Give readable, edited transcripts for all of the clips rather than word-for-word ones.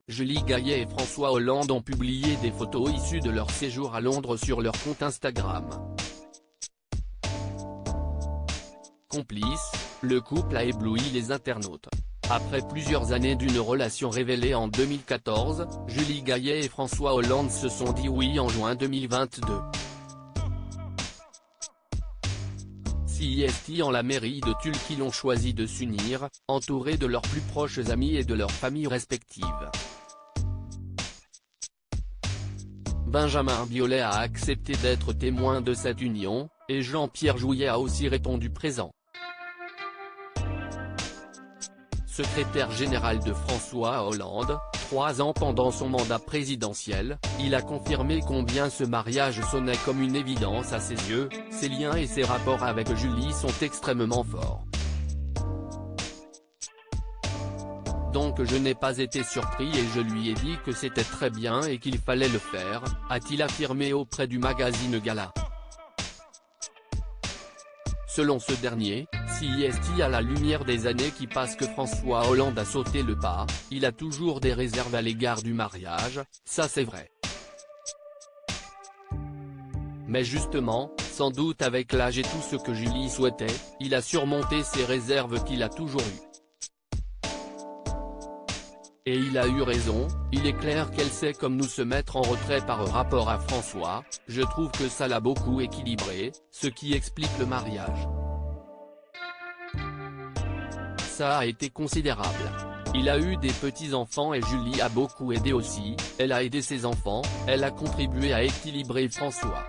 Julie Gaillet et François Hollande ont publié des photos issues de leur séjour à Londres sur leur compte Instagram. Complice, le couple a ébloui les internautes. Après plusieurs années d'une relation révélée en 2014, Julie Gaillet et François Hollande se sont dit oui en juin 2022. CIST en la mairie de Tulle qui ont choisi de s'unir, entourés de leurs plus proches amis et de leurs familles respectives. Benjamin Biolay a accepté d'être témoin de cette union, et Jean-Pierre Jouyet a aussi répondu présent. Secrétaire général de François Hollande, 3 ans pendant son mandat présidentiel, il a confirmé combien ce mariage sonnait comme une évidence à ses yeux, ses liens et ses rapports avec Julie sont extrêmement forts. Donc je n'ai pas été surpris et je lui ai dit que c'était très bien et qu'il fallait le faire, a-t-il affirmé auprès du magazine Gala. Selon ce dernier, CIST à la lumière des années qui passent que François Hollande a sauté le pas, il a toujours des réserves à l'égard du mariage, ça c'est vrai. Mais justement, sans doute avec l'âge et tout ce que Julie souhaitait, il a surmonté ces réserves qu'il a toujours eues. Et il a eu raison, il est clair qu'elle sait comme nous se mettre en retrait par rapport à François, je trouve que ça l'a beaucoup équilibré, ce qui explique le mariage. Ça a été considérable. Il a eu des petits-enfants et Julie a beaucoup aidé aussi, elle a aidé ses enfants, elle a contribué à équilibrer François.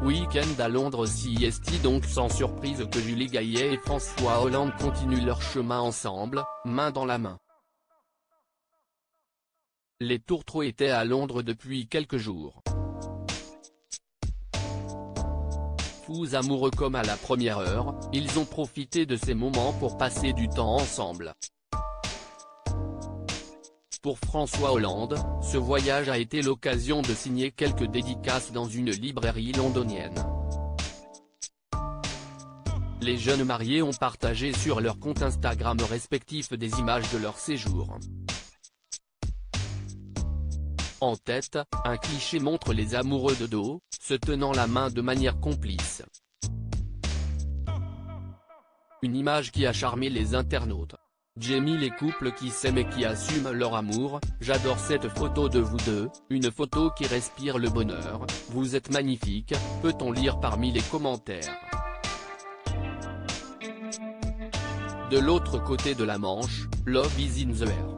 Week-end à Londres CIST donc sans surprise que Julie Gaillet et François Hollande continuent leur chemin ensemble, main dans la main. Les tourtereaux étaient à Londres depuis quelques jours. Fous amoureux comme à la première heure, ils ont profité de ces moments pour passer du temps ensemble. Pour François Hollande, ce voyage a été l'occasion de signer quelques dédicaces dans une librairie londonienne. Les jeunes mariés ont partagé sur leur compte Instagram respectifs des images de leur séjour. En tête, un cliché montre les amoureux de dos, se tenant la main de manière complice. Une image qui a charmé les internautes. Jamie les couples qui s'aiment et qui assument leur amour, j'adore cette photo de vous deux, une photo qui respire le bonheur, vous êtes magnifiques, peut-on lire parmi les commentaires. De l'autre côté de la Manche, Love is in the air.